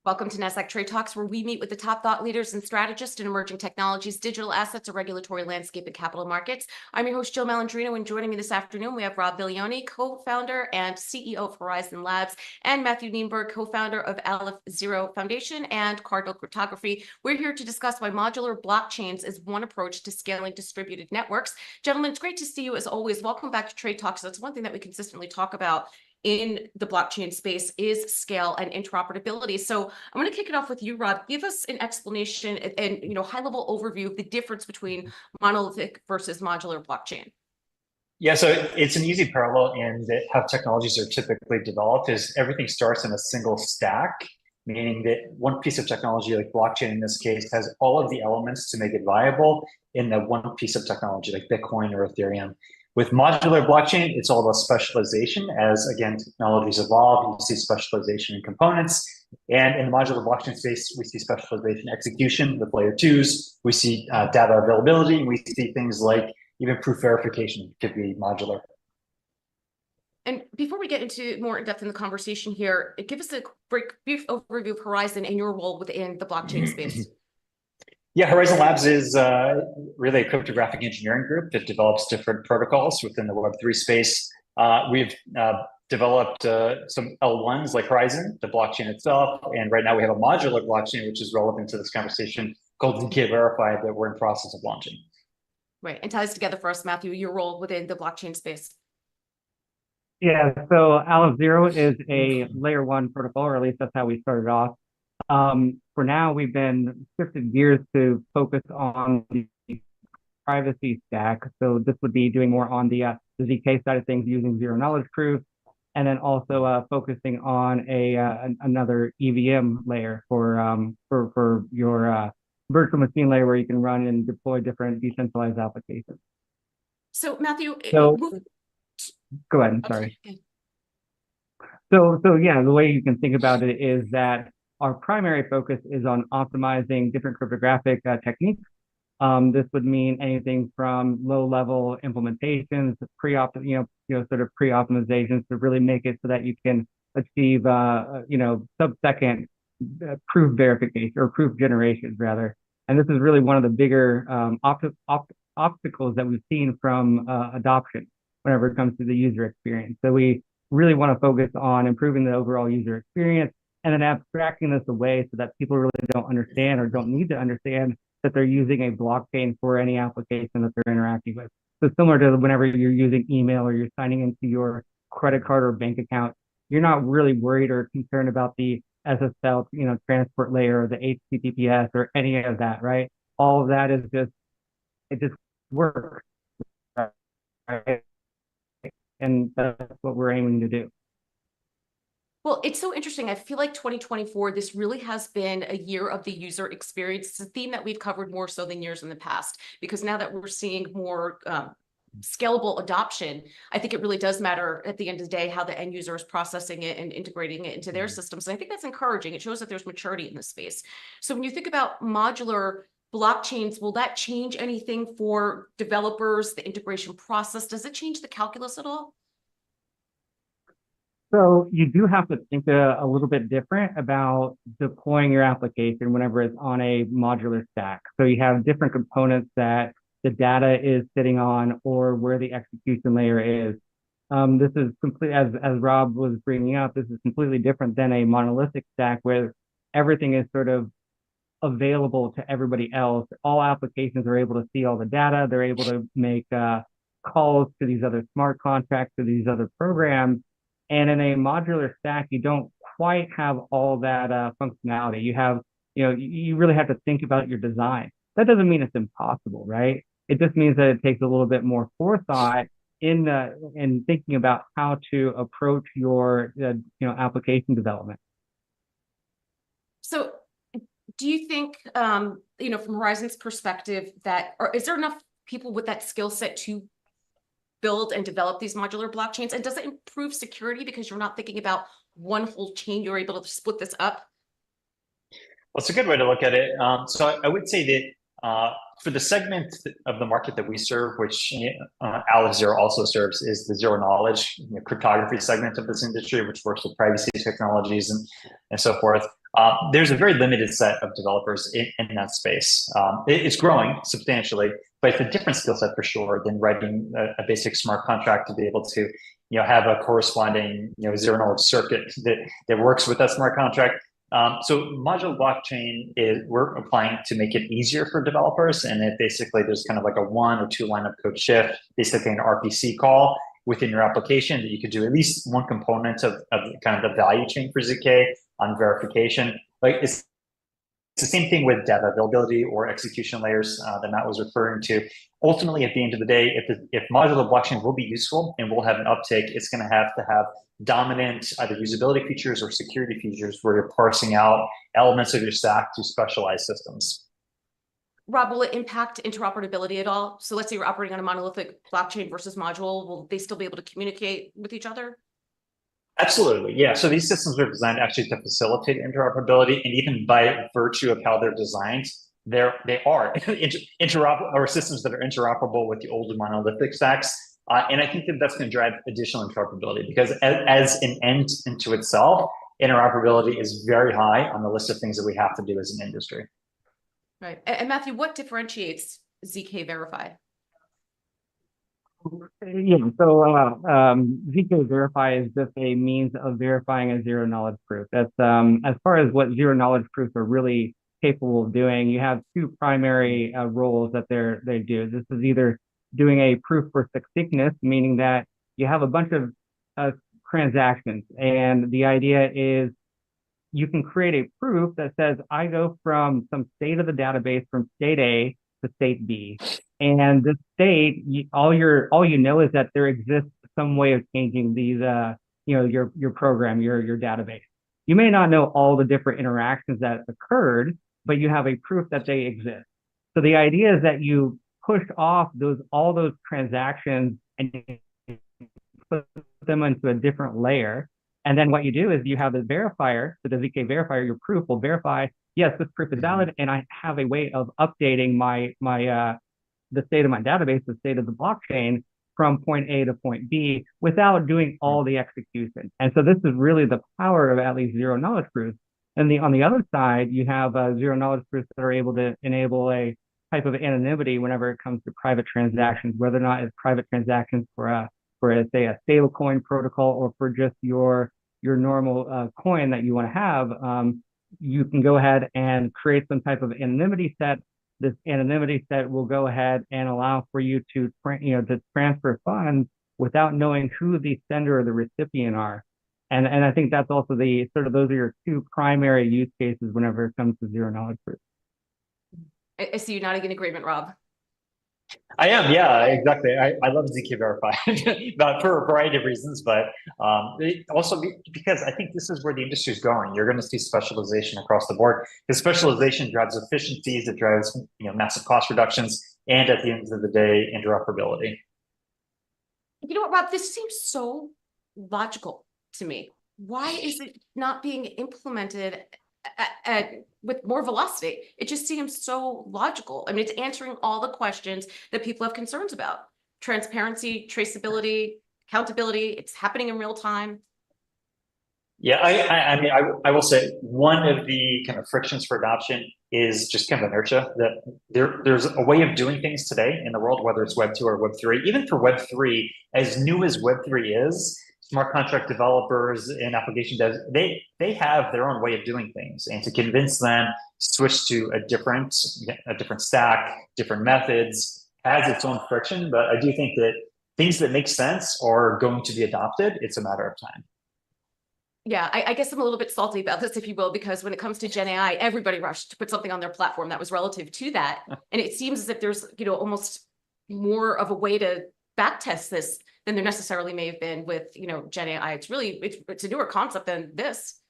Welcome to Nasdaq Trade Talks, where we meet with the top thought leaders and strategists in emerging technologies, digital assets, a regulatory landscape, and capital markets. I'm your host, Jill Malandrino, and joining me this afternoon, we have Rob Viglione, co-founder and CEO of Horizen Labs, and Matthew Niemerg, co-founder of Aleph Zero Foundation and Cardinal Cryptography. We're here to discuss why modular blockchains is one approach to scaling distributed networks. Gentlemen, it's great to see you as always. Welcome back to Trade Talks. That's one thing that we consistently talk about in the blockchain space is scale and interoperability. So I'm going to kick it off with you, Rob. Give us an explanation and high-level overview of the difference between monolithic versus modular blockchain. Yeah, so it's an easy parallel in that how technologies are typically developed is everything starts in a single stack, meaning that one piece of technology, like blockchain in this case, has all of the elements to make it viable in the one piece of technology, like Bitcoin or Ethereum. With modular blockchain, it's all about specialization. As again, technologies evolve, you see specialization in components. And in the modular blockchain space, we see specialization execution with layer twos. We see data availability. We see things like even proof verification could be modular. And before we get into more in depth in the conversation here, give us a brief overview of Horizen and your role within the blockchain space. Yeah, Horizen Labs is really a cryptographic engineering group that develops different protocols within the Web3 space. We've developed some L1s like Horizen, the blockchain itself, and right now we have a modular blockchain, which is relevant to this conversation, called ZK Verify, that we're in process of launching. Right, and ties together for us, Matthew, your role within the blockchain space. Yeah, so Aleph Zero is a layer one protocol, or at least that's how we started off. For now, we've been shifted gears to focus on the privacy stack. So this would be doing more on the ZK side of things using zero knowledge proof, and then also focusing on another EVM layer for your virtual machine layer where you can run and deploy different decentralized applications. So Matthew, go ahead. I'm sorry. Okay. So yeah, the way you can think about it is that our primary focus is on optimizing different cryptographic techniques. This would mean anything from low-level implementations, sort of pre-optimizations to really make it so that you can achieve, sub-second proof verification or proof generations rather. And this is really one of the bigger obstacles that we've seen from adoption whenever it comes to the user experience. So we really want to focus on improving the overall user experience and then abstracting this away so that people really don't understand or don't need to understand that they're using a blockchain for any application that they're interacting with. So similar to whenever you're using email or you're signing into your credit card or bank account, you're not really worried or concerned about the SSL, transport layer or the HTTPS or any of that, right? All of that is it just works, right? And that's what we're aiming to do. Well, it's so interesting. I feel like 2024, this really has been a year of the user experience. It's a theme that we've covered more so than years in the past, because now that we're seeing more scalable adoption, I think it really does matter at the end of the day how the end user is processing it and integrating it into their systems. And I think that's encouraging. It shows that there's maturity in this space. So when you think about modular blockchains, will that change anything for developers, the integration process? Does it change the calculus at all? So you do have to think a little bit different about deploying your application whenever it's on a modular stack. So you have different components that the data is sitting on or where the execution layer is. This is complete, as Rob was bringing up, this is completely different than a monolithic stack where everything is sort of available to everybody else. All applications are able to see all the data. They're able to make calls to these other smart contracts, to these other programs. And in a modular stack, you don't quite have all that functionality. You really have to think about your design. That doesn't mean it's impossible, right? It just means that it takes a little bit more forethought in thinking about how to approach your application development. So do you think, from Horizen's perspective, is there enough people with that skill set to build and develop these modular blockchains? And does it improve security because you're not thinking about one whole chain, you're able to split this up? Well, it's a good way to look at it. So I would say that for the segment of the market that we serve, which Aleph Zero also serves, is the zero knowledge cryptography segment of this industry, which works with privacy technologies and so forth. there's a very limited set of developers in that space. It's growing substantially, but it's a different skill set for sure than writing a basic smart contract to be able to, have a corresponding, zero knowledge circuit that works with that smart contract. So modular blockchain we're applying to make it easier for developers, and it basically there's kind of like a 1 or 2 line of code shift, basically an RPC call within your application that you could do at least one component of kind of the value chain for ZK on verification. Like it's the same thing with data availability or execution layers that Matt was referring to. Ultimately, at the end of the day, if modular blockchain will be useful and will have an uptake, it's going to have dominant either usability features or security features where you're parsing out elements of your stack to specialized systems. Rob, will it impact interoperability at all? So let's say you're operating on a monolithic blockchain versus module. Will they still be able to communicate with each other? Absolutely, yeah. So these systems are designed actually to facilitate interoperability, and even by virtue of how they're designed, they are interoperable, or systems that are interoperable with the older monolithic stacks. And I think that's going to drive additional interoperability because as an end into itself, interoperability is very high on the list of things that we have to do as an industry. Right. And Matthew, what differentiates ZK Verify? Yeah, so ZK Verify is just a means of verifying a zero knowledge proof. That's as far as what zero knowledge proofs are really capable of doing, you have 2 primary roles that they do. This is either doing a proof for succinctness, meaning that you have a bunch of transactions, and the idea is you can create a proof that says I go from some state of the database from state A to state B. And the state, all you know is that there exists some way of changing these, your program, your database. You may not know all the different interactions that occurred, but you have a proof that they exist. So the idea is that you push off all those transactions and put them into a different layer. And then what you do is you have the verifier, so the ZK verifier, your proof will verify, yes, this proof is valid, and I have a way of updating the state of my database, the state of the blockchain from point A to point B without doing all the execution. And so this is really the power of at least zero knowledge proofs. And on the other side, you have zero knowledge proofs that are able to enable a type of anonymity whenever it comes to private transactions, whether or not it's private transactions for say a stablecoin protocol or for just your normal coin that you want to have. You can go ahead and create some type of anonymity set. This anonymity set will go ahead and allow for you to transfer funds without knowing who the sender or the recipient are. And I think that's also those are your 2 primary use cases whenever it comes to zero knowledge proof. I see you nodding in agreement, Rob. I am, yeah, exactly. I love ZK Verify, but for a variety of reasons, but also because I think this is where the industry is going. You're going to see specialization across the board. Because specialization drives efficiencies, it drives massive cost reductions, and at the end of the day, interoperability. You know what, Rob? This seems so logical to me. Why is it not being implemented with more velocity? It just seems so logical. I mean, it's answering all the questions that people have concerns about. Transparency, traceability, accountability, it's happening in real time. Yeah, I mean, I will say one of the kind of frictions for adoption is just kind of inertia. That there's a way of doing things today in the world, whether it's Web 2 or Web 3. Even for Web 3, as new as Web 3 is, smart contract developers and application devs, they have their own way of doing things, and to convince them switch to a different stack, different methods, has its own friction. But I do think that things that make sense are going to be adopted. It's a matter of time. Yeah, I guess I'm a little bit salty about this, if you will, because when it comes to Gen AI, everybody rushed to put something on their platform that was relative to that. And it seems as if there's, almost more of a way to backtest this than there necessarily may have been with, Gen AI. It's a newer concept than this.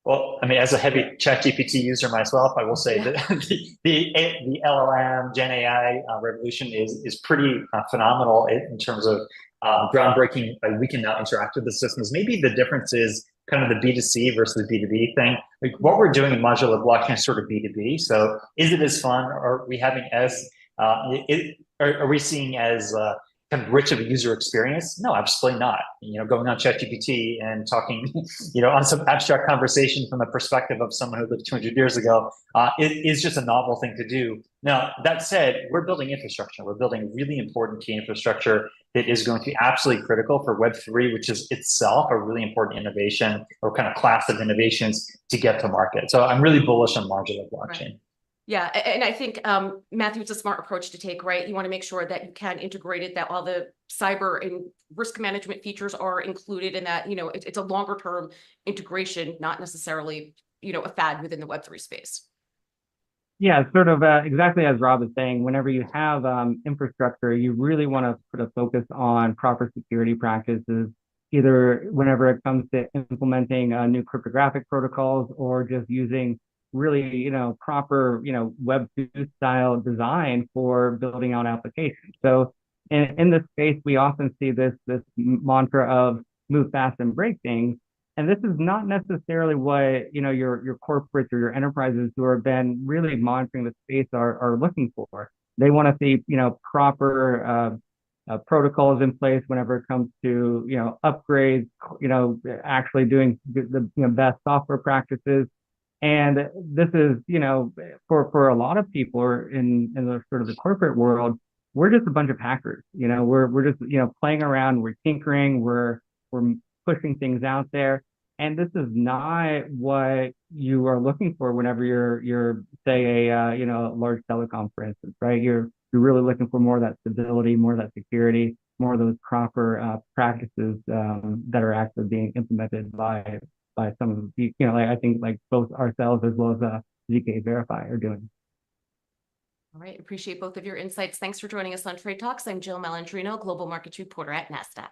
Well, I mean, as a heavy ChatGPT user myself, I will say that the LLM Gen AI revolution is pretty phenomenal in terms of groundbreaking. We can now interact with the systems. Maybe the difference is kind of the B2C versus B2B thing. Like what we're doing in modular blockchain is sort of B2B. So is it as fun? Are we having as are we seeing as kind of rich of a user experience? No, absolutely not. Going on ChatGPT and talking, on some abstract conversation from the perspective of someone who lived 200 years ago, it is just a novel thing to do. Now, that said, we're building infrastructure. We're building really important key infrastructure that is going to be absolutely critical for Web3, which is itself a really important innovation or kind of class of innovations to get to market. So I'm really bullish on modular blockchain. Right. Yeah, and I think, Matthew, it's a smart approach to take, right? You want to make sure that you can integrate it, that all the cyber and risk management features are included, and that, it's a longer term integration, not necessarily, a fad within the Web3 space. Yeah, sort of exactly as Rob is saying, whenever you have infrastructure, you really want to put a focus on proper security practices, either whenever it comes to implementing new cryptographic protocols or just using really, proper, Web2 style design for building out applications. So in this space, we often see this mantra of move fast and break things. And this is not necessarily what, your corporates or your enterprises who have been really monitoring the space are looking for. They want to see, proper protocols in place whenever it comes to, upgrades, actually doing the best software practices. And this is, for a lot of people in the sort of the corporate world, we're just a bunch of hackers. We're just, playing around, we're tinkering, we're pushing things out there. And this is not what you are looking for whenever you're say a large telecom, for instance, right? You're really looking for more of that stability, more of that security, more of those proper practices that are actually being implemented by some of the, I think like both ourselves as well as ZK Verify are doing. All right, appreciate both of your insights. Thanks for joining us on Trade Talks. I'm Jill Malandrino, Global Markets Reporter at Nasdaq.